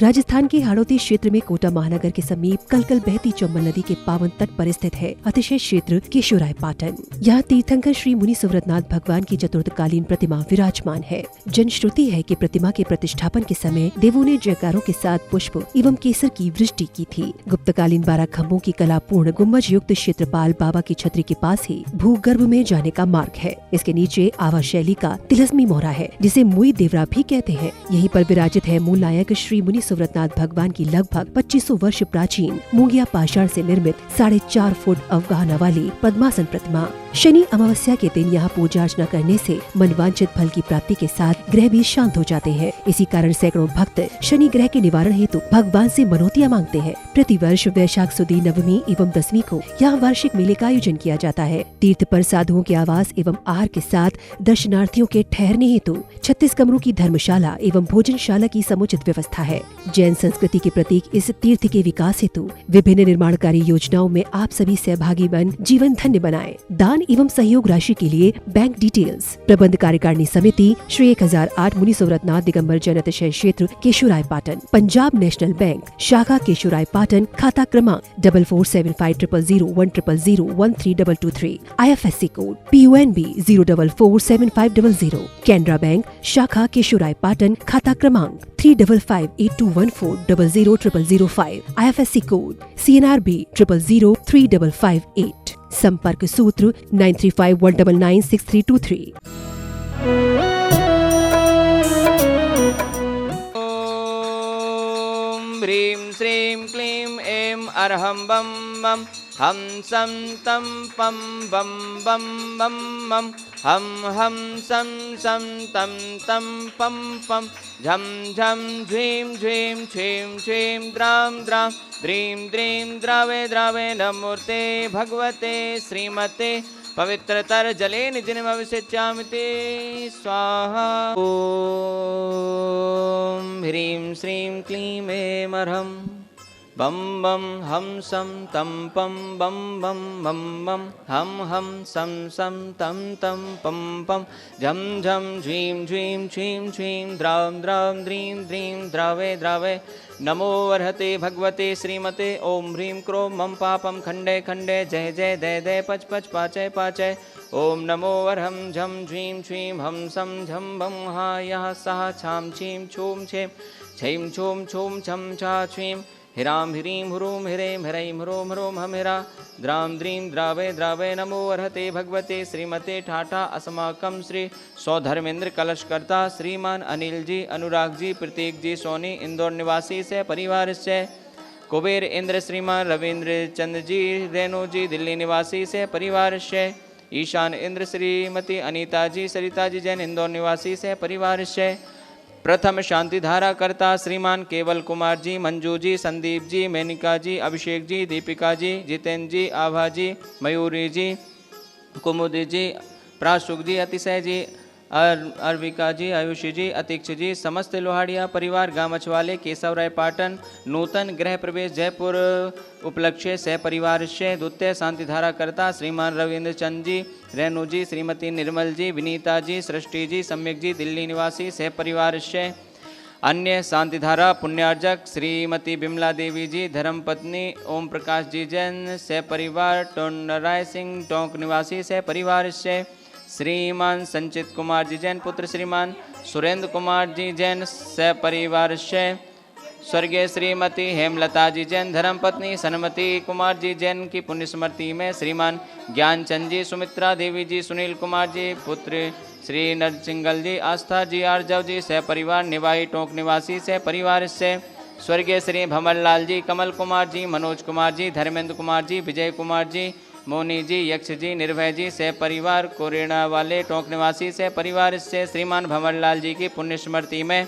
राजस्थान के हाड़ौती क्षेत्र में कोटा महानगर के समीप कलकल बहती चंबल नदी के पावन तट पर स्थित है अतिशय क्षेत्र केशोराय पाटन। यहाँ तीर्थंकर श्री मुनि सुव्रतनाथ भगवान की चतुर्थकालीन प्रतिमा विराजमान है। जनश्रुति है कि प्रतिमा के प्रतिष्ठापन के समय देवों ने जयकारों के साथ पुष्प एवं केसर की वृष्टि की थी। गुप्तकालीन 12 खम्भों की कलापूर्ण गुम्बज युक्त क्षेत्रपाल बाबा की छतरी के पास ही भूगर्भ में जाने का मार्ग है। इसके नीचे आवा शैली का तिलस्मी मोहरा है, जिसे मुई देवरा भी कहते हैं। यहीं पर विराजित है मूल नायक श्री मुनि सुव्रतनाथ भगवान की लगभग 2500 वर्ष प्राचीन मूंगिया पाषाण से निर्मित 4.5 फुट अवगाहना वाली पद्मासन प्रतिमा। शनि अमावस्या के दिन यहाँ पूजा अर्चना करने से मनवांछित फल की प्राप्ति के साथ ग्रह भी शांत हो जाते हैं। इसी कारण सैकड़ों भक्त शनि ग्रह के निवारण हेतु भगवान से मनौतियाँ मांगते हैं। प्रतिवर्ष वैशाख सुदी नवमी एवं 10वीं को यहाँ वार्षिक मेले का आयोजन किया जाता है। तीर्थ पर साधुओं के आवास एवं आहार के साथ दर्शनार्थियों के ठहरने हेतु 36 कमरों की धर्मशाला एवं भोजनशाला की समुचित व्यवस्था है। जैन संस्कृति के प्रतीक इस तीर्थ के विकास हेतु विभिन्न निर्माणकारी योजनाओं में आप सभी सहभागी बन जीवन धन्य बनाएं। दान एवं सहयोग राशि के लिए बैंक डिटेल्स। प्रबंध कार्यकारिणी समिति श्री 1008 मुनि सुव्रतनाथ दिगंबर जैन अतिशय क्षेत्र केशोराय पाटन, पंजाब नेशनल बैंक शाखा केशोराय पाटन, खाता क्रमांक 4475001000132223, IFSC code PUNB 0447500, Canara bank शाखा केशोराय पाटन, खाता क्रमांक 355821400005, IFSC कोड CNRB 00035558। संपर्क सूत्र 9351996323। ओम ह्रीं श्रीं क्लीं ऐं अरहं बम बम हम सम तम पम बम बम बम बम हम सम सम तम तम पम पम झम झम झ्वीं झ्वीं छ्वीं छ्वीं द्रां द्रां द्रीं द्रीं द्रावे द्रावे नमूर्ते भगवते श्रीमते पवित्रतर जले निजनमविषिच्यामिते स्वाहा। ओम ह्रीं श्रीं क्लीं ऐं अरहं बम बम हम सम तम पम बम बम बम बम हम सम सम तम तम पम पम झम झम झ्वीं झ्वीं छ्वीं छ्वीं द्रां द्रां द्रीं द्रीं द्रावे द्रावे नमो वर्हते भगवते श्रीमते ओम ह्रीं क्रों मम पापम खंडे खंडे जय जय दय दय पच पच पाचय पाचय ओम नमो वर्हं झम झ्वीं छ्वीं हम सम झम बम हा यः सः छां छीं छूं छें छैं छूं छूं छम छा छ्वीं हिरां ह्रीं ह्रूं हिरें ह्रैं ह्रों ह्रों हम हिरा द्रां द्रीं द्रावे द्रावे नमो वर्हते भगवते श्रीमते ठाठा अस्माकं श्री सौधर्मेंद्र कलशकर्ता श्रीमान अनिल जी अनुराग जी प्रतीक जी सोनी इंदौर निवासी से परिवार से कुबेर इंद्र श्रीमान रविंद्र चंद्र जी रेणु जी दिल्ली निवासी से परिवार से ईशान इंद्र श्रीमती अनीता जी सरिता जी जैन इंदौर निवासी से परिवार से प्रथम शांति धारा करता श्रीमान केवल कुमार जी मंजू जी संदीप जी मेनिका जी अभिषेक जी दीपिका जी जितेंद्र जी आभा जी मयूरी जी कुमुदी जी प्राशुक जी अतिशय जी अरविका जी आयुषी जी अतीक्ष जी समस्त लोहाड़िया परिवार गामचवाले केशवराय पाटन नूतन गृह प्रवेश जयपुर उपलक्ष्य सह परिवार से द्वितीय शांति धारा करता श्रीमान रविंद्र चंद जी रेणु जी श्रीमती निर्मल जी विनीता जी सृष्टि जी सम्यक जी दिल्ली निवासी सह परिवार से अन्य शांति धारा पुण्यार्जक श्रीमती बिमला देवी जी धर्मपत्नी ओम प्रकाश जी जैन सह परिवार टोंडराय सिंह टोंक निवासी सह परिवार से श्रीमान संचित कुमार जी जैन पुत्र श्रीमान सुरेंद्र कुमार जी जैन सह परिवार से स्वर्गीय श्रीमती हेमलता जी जैन धर्मपत्नी सनमती कुमार जी जैन की पुण्य स्मृति में श्रीमान ज्ञानचंद जी सुमित्रा देवी जी सुनील कुमार जी पुत्र श्री नरसिंगल जी आस्था जी आर्जव जी सह परिवार निवाही टोंक निवासी सह परिवार से स्वर्गीय श्री भंवरलाल जी कमल कुमार जी मनोज कुमार जी धर्मेंद्र कुमार जी विजय कुमार जी मोनी जी यक्ष जी निर्भय जी सह परिवार कोरेणा वाले टोंक निवासी से परिवार से श्रीमान भंवरलाल जी की पुण्य स्मृति में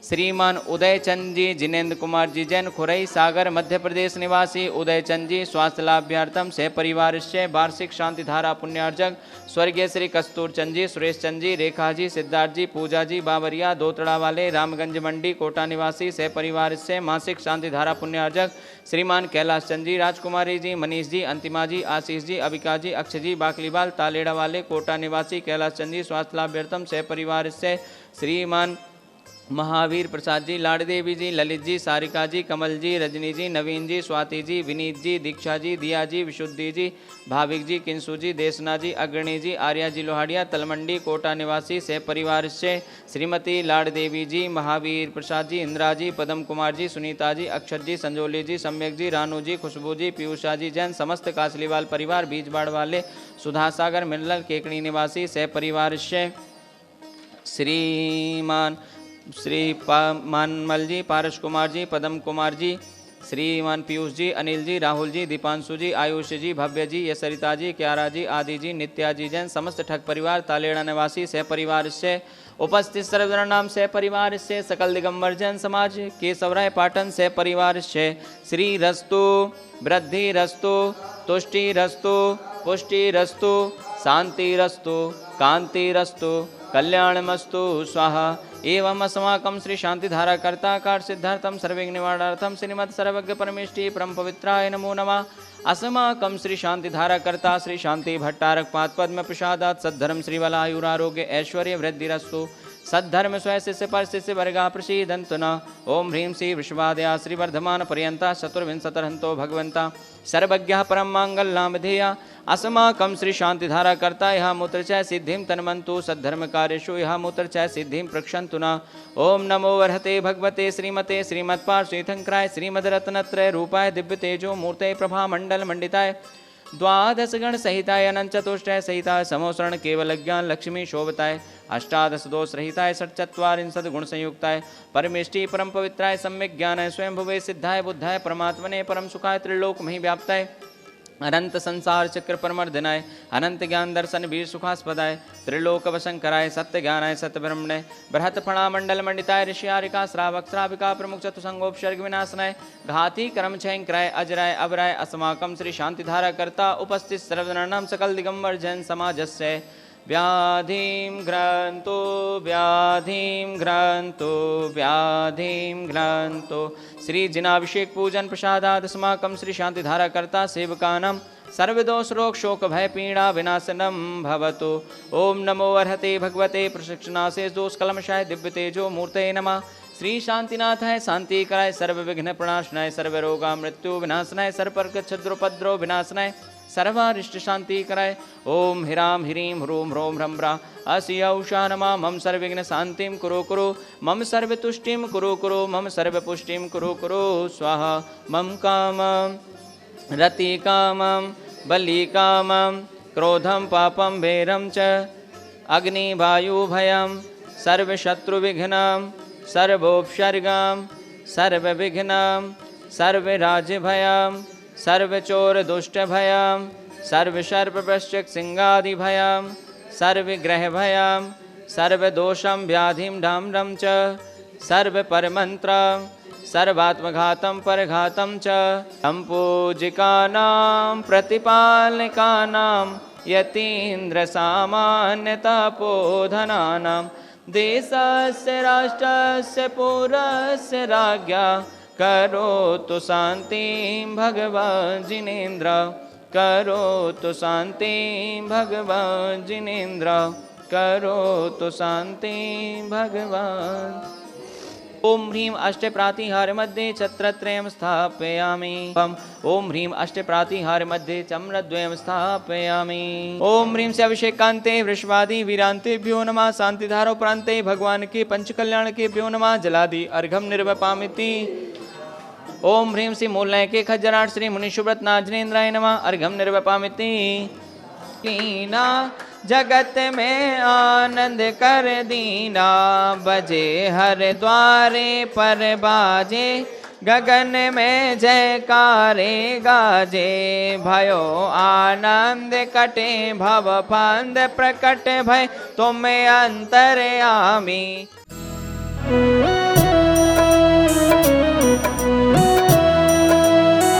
श्रीमान उदयचंद जी जिनेन्द्र कुमार जी जैन खुरई सागर मध्य प्रदेश निवासी उदयचंद जी स्वास्थ्य लाभ्यार्थम सह परिवार से वार्षिक शांति धारा पुण्यार्जक स्वर्गीय श्री कस्तूर चंद जी सुरेश चंद जी रेखा जी सिद्धार्थ जी पूजा जी बाबरिया दोतड़ा वाले रामगंज मंडी कोटा निवासी सह परिवार से मासिक शांति धारा पुण्यार्जक श्रीमान कैलाश चंद जी राजकुमारी जी मनीष जी अंतिमा जी आशीष जी अबिका जी अक्षय जी बाकलीवाल तालेड़ा वाले कोटा निवासी कैलाश चंद जी स्वास्थ्य लाभ्यार्थम सह परिवार से श्रीमान महावीर प्रसाद जी, लाड़देवी जी, ललित जी, सारिका जी, कमल जी, रजनी जी, नवीन जी, स्वाति जी, विनीत जी, दीक्षा जी, दिया जी, विशुद्धि जी, भाविक जी, किंसु जी, देशना जी, अग्रणी जी, आर्या जी लोहाड़िया, तलमंडी कोटा निवासी सह परिवार से श्रीमती लाड़देवी जी, महावीर प्रसाद जी, इंदिरा जी, पदम कुमार जी, सुनीता जी, अक्षर जी, संजोली जी, सम्यक जी, रानू जी, खुशबू जी, पीयूषा जी जैन, समस्त कासलीवाल परिवार, बीजबाड़ वाले, सुधा सागर मिल्लल केकड़ी निवासी सह परिवार से श्रीमान श्री मानमल जी, पारस कुमार जी, पदम कुमार जी, श्रीमान पीयूष जी, अनिल जी, राहुल जी, दीपांशु जी, आयुष जी, भव्य जी, यसरिता जी, क्यारा जी, आदि जी, नित्या जी जैन, समस्त ठग परिवार, तालेड़ा निवासी सह परिवार से उपस्थित सर्वजन नाम सह परिवार से सकल दिगंबर जैन समाज केशवराय पाटन सह परिवार से श्री रस्तु वृद्धि रस्तु तुष्टि रस्तु पुष्टि रस्तु शांति रस्तु कांति रस्तु कल्याणमस्तु स्वाहा। एवं अस्माकं श्री शांतिधारा कर्ताकार सिद्धार्थम सर्वज्ञ निवारणार्थम श्रीमद सर्वज्ञ परमेष्टि परम पवित्राय नमो नमः। अस्माकं श्री शांतिधारा कर्ता श्री शांति भट्टारक पाद पद्म प्रसादात सद्धर्म श्रीवलायुरारोग्य ऐश्वर्य वृद्धिरस्तु सद्धर्म स्वय शिष्य पर शिष्य वर्गा प्रसीदंतु न। ओम ह्रीं श्री वृषभादया श्रीवर्धमान पर्यंता चतुर्विंशतिरहंतो भगवंता सर्वज्ञ परम मांगल्यं विधेया। अस्माकं श्री शांतिधारा कर्ता यह मूत्र च सिद्धिं तन्मन्तु सद्धर्म कार्येषु यह मूत्र च सिद्धिं प्रक्षन्तु न। ओम नमो वर्हते भगवते श्रीमते श्रीमत्पार्श्वतीर्थंकराय श्रीमद्रत्नत्रय रूपाय दिव्य तेजो मूर्ते प्रभा मंडल मंडिताय द्वादश गण सहिताय अनंत चतुष्टय सहिताय समोसरण केवल ज्ञान लक्ष्मी शोभताय अष्टादश दोष रहिताय षट्चत्वारिंशद गुण संयुक्ताय परमेष्टि परम पवित्राय सम्यक ज्ञानाय स्वयं भुवे सिद्धाय बुद्धाय परमात्मने परम सुखाय त्रिलोक मही व्याप्ताय अनंत संसार चक्र परमर्दनाय अनंत ज्ञान दर्शन वीर सुखास्पदाय त्रिलोक वशंकराय सत्य ज्ञानाय सत्य ब्रह्मणे बृहत फणा मंडल मंडिताय ऋषियारिका श्रावक श्राविका प्रमुख चतुसंगोपसर्ग विनाशनाय घाती कर्म छयंकराय अजराय अबराय अस्माकं श्री शांतिधारा कर्ता उपस्थित सर्वजनानां सकल दिगंबर जैन समाजस्य व्याधिं घ्रान्तो व्याधिं घ्रान्तो व्याधिं घ्रान्तो श्री जिनाभिषेक पूजन प्रसादाद अस्माकं श्री शांतिधारा कर्ता सेवकानां सर्वदोष रोग शोक भय पीड़ा विनाशनम भवतु। ओम नमो अर्हते भगवते प्रशिक्षणाशेष दोष कलमशाय दिव्य तेजो मूर्ते नमः। श्री शांतिनाथाय शांति कराय सर्व विघ्न प्रणाशनाय सर्व रोगा मृत्यु विनाशनाय सर्वपर्क छद्रोपद्रो विनाशनाय सर्वारिष्ट शांति कराय। ओम ह्रां ह्रीं ह्रूं ह्रों ह्रं ह्रा अस्य औषा नमा मम सर्वविघ्न शांतिं कुरु कुरु मम सर्वतुष्टिं कुरु कुरु मम सर्वपुष्टिं कुरु कुरु स्वाहा। मम कामं रति कामं बलि कामं क्रोधं पापं वैरं च अग्निवायुभयं सर्वशत्रुविघ्नं सर्वोपसर्गं सर्वविघ्नं सर्वराज्यभयं सर्वचोरदुष्टभयं सर्वसर्पवृश्चिकसिंहादिभयं सर्वग्रहभयं सर्वदोषं व्याधिं डाम्रं च सर्वपरमन्त्रं सर्वात्मघातं परघातं च सम्पूजिकानां प्रतिपालकानां यतीन्द्रसामान्यतपोधनानां देशस्य राष्ट्रस्य पुरस्य राज्ञा करोतु शान्तिं भगवान् जिनेन्द्र करोतु शान्तिं भगवान् जिनेन्द्र करोतु शान्तिं भगवान्। ओम ह्रीं अष्टप्रातिहार मध्ये छत्रत्रयं स्थापयामि। ओम ह्रीं अष्टप्रातिहार मध्ये चम्रद्वयं स्थापयामि। ओम ह्रीं से अभिषेकान्ते वृषभादि वीरान्तेभ्यो नमः। शांतिधारोपरान्ते भगवान के पंचकल्याण केभ्यो नमः। जलादि अर्घं निर्वपामिति। ओम ह्रीं श्री मूलय के खज्जराट श्री मुनिशुव्रत नाजनेन्द्राय नमः। अर्घं निर्वपामिति। लीना जगत में आनंद कर दीना बजे हर द्वारे पर बाजे गगन में जयकारे गाजे भयो आनंद कटे भव फांद प्रकट भय तुम अंतर्यामी।